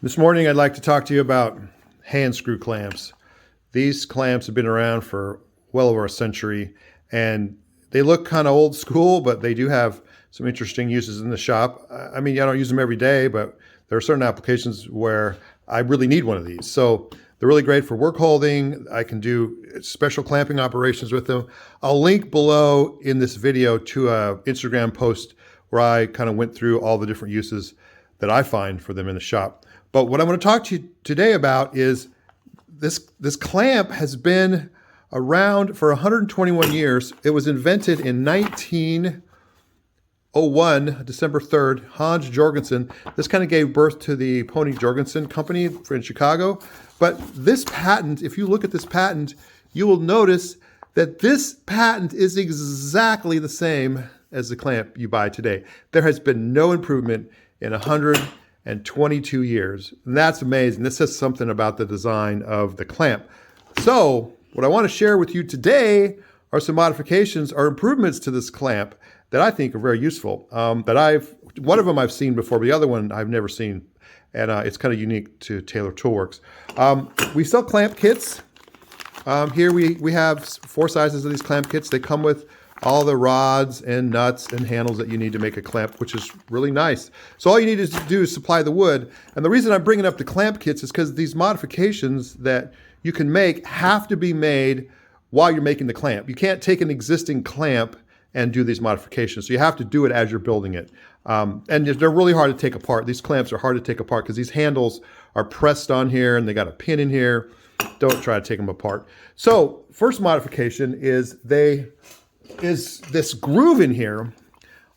This morning, I'd like to talk to you about hand screw clamps. These clamps have been around for well over a century, and they look kind of old school, but they do have some interesting uses in the shop. I mean, I don't use them every day, but there are certain applications where I really need one of these. So they're really great for work holding. I can do special clamping operations with them. I'll link below in this video to an Instagram post where I kind of went through all the different uses that I find for them in the shop. But what I'm going to talk to you today about is this clamp has been around for 121 years. It was invented in 1901, December 3rd, Hans Jorgensen. This kind of gave birth to the Pony Jorgensen Company in Chicago. But this patent, if you look at this patent, you will notice that this patent is exactly the same as the clamp you buy today. There has been no improvement in 122 years. And that's amazing. This says something about the design of the clamp. So what I want to share with you today are some modifications or improvements to this clamp that I think are very useful. One of them I've seen before, but the other one I've never seen. And it's kind of unique to Taylor Toolworks. We sell clamp kits. Here we have 4 sizes of these clamp kits. They come with all the rods and nuts and handles that you need to make a clamp, which is really nice. So all you need to do is supply the wood. And the reason I'm bringing up the clamp kits is because these modifications that you can make have to be made while you're making the clamp. You can't take an existing clamp and do these modifications. So you have to do it as you're building it. And they're really hard to take apart. These clamps are hard to take apart because these handles are pressed on here and they got a pin in here. Don't try to take them apart. So first modification is this groove in here.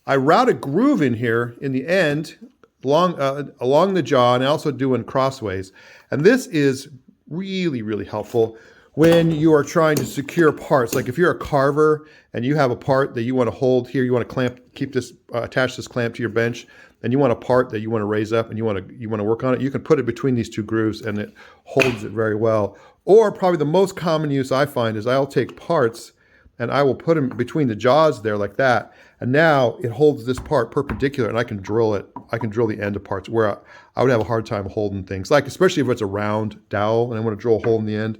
I route a groove in here in the end along the jaw, and I also do in crossways. And this is really, really helpful when you are trying to secure parts. Like if you're a carver and you have a part that you want to hold here, you want to attach this clamp to your bench, and you want a part that you want to raise up and you want to work on it, you can put it between these 2 grooves and it holds it very well. Or probably the most common use I find is I'll take parts and I will put them between the jaws there like that. And now it holds this part perpendicular and I can drill it. I can drill the end of parts where I would have a hard time holding things. Like especially if it's a round dowel and I want to drill a hole in the end.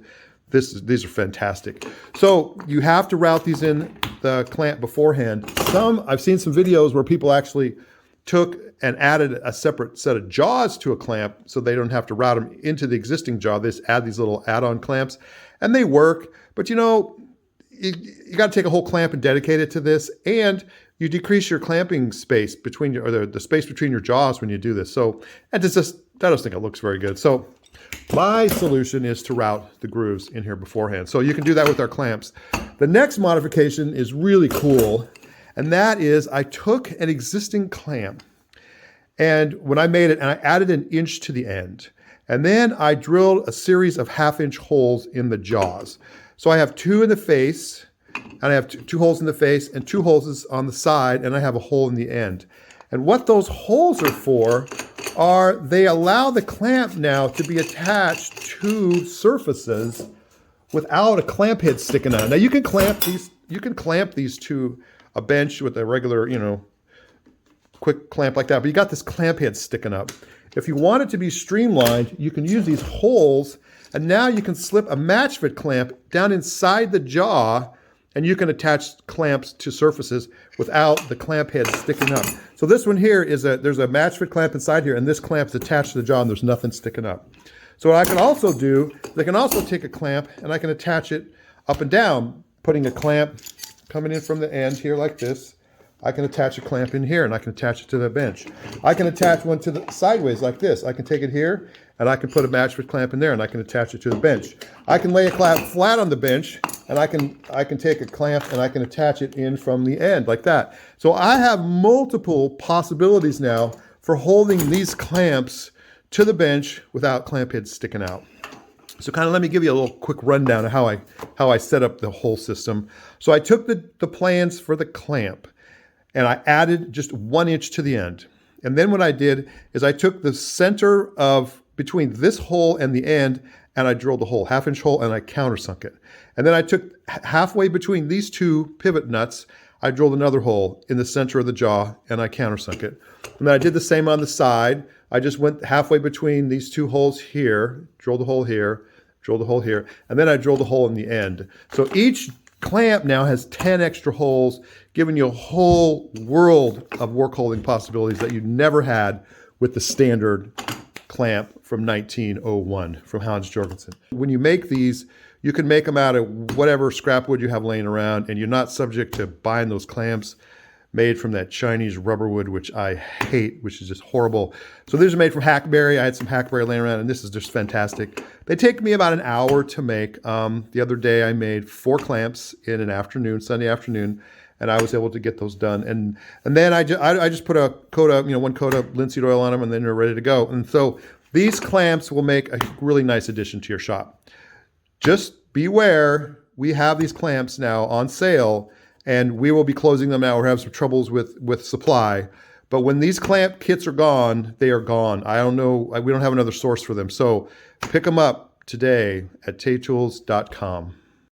These are fantastic. So you have to route these in the clamp beforehand. I've seen some videos where people actually took and added a separate set of jaws to a clamp so they don't have to route them into the existing jaw. They just add these little add-on clamps and they work. But you know, you got to take a whole clamp and dedicate it to this, and you decrease your clamping space between the space between your jaws when you do this. So I just think it looks very good. So my solution is to route the grooves in here beforehand. So you can do that with our clamps. The next modification is really cool, and that is I took an existing clamp, and when I made it, and I added an inch to the end, and then I drilled a series of 1/2-inch holes in the jaws. So I have 2 in the face, and I have 2 holes in the face and 2 holes on the side, and I have a hole in the end. And what those holes are for are they allow the clamp now to be attached to surfaces without a clamp head sticking out. Now you can clamp these to a bench with a regular, quick clamp like that, but you got this clamp head sticking up. If you want it to be streamlined, you can use these holes, and now you can slip a match fit clamp down inside the jaw, and you can attach clamps to surfaces without the clamp head sticking up. So this one here there's a match fit clamp inside here, and this clamp is attached to the jaw, and there's nothing sticking up. So what I can also do is I can also take a clamp and I can attach it up and down, putting a clamp coming in from the end here like this. I can attach a clamp in here and I can attach it to the bench. I can attach one to the sideways like this. I can take it here and I can put a match fit clamp in there and I can attach it to the bench. I can lay a clamp flat on the bench and I can take a clamp and I can attach it in from the end like that. So I have multiple possibilities now for holding these clamps to the bench without clamp heads sticking out. So kind of let me give you a little quick rundown of how I set up the whole system. So I took the plans for the clamp and I added just 1 inch to the end. And then what I did is I took the center of between this hole and the end and I drilled a hole, 1/2-inch hole, and I countersunk it. And then I took halfway between these 2 pivot nuts, I drilled another hole in the center of the jaw and I countersunk it. And then I did the same on the side I just went halfway between these two holes here, drilled a hole here, drilled a hole here, and then I drilled a hole in the end. So each clamp now has 10 extra holes, giving you a whole world of work holding possibilities that you never had with the standard clamp from 1901 from Hans Jorgensen. When you make these, you can make them out of whatever scrap wood you have laying around, and you're not subject to buying those clamps made from that Chinese rubber wood, which I hate, which is just horrible. So these are made from hackberry. I had some hackberry laying around, and this is just fantastic. They take me about an hour to make. The other day I made 4 clamps in an afternoon, Sunday afternoon, and I was able to get those done. And then I just put a coat of, one coat of linseed oil on them, and then they're ready to go. And so these clamps will make a really nice addition to your shop. Just beware, we have these clamps now on sale, and we will be closing them now. We're having some troubles with supply. But when these clamp kits are gone, they are gone. I don't know, we don't have another source for them. So pick them up today at taytools.com.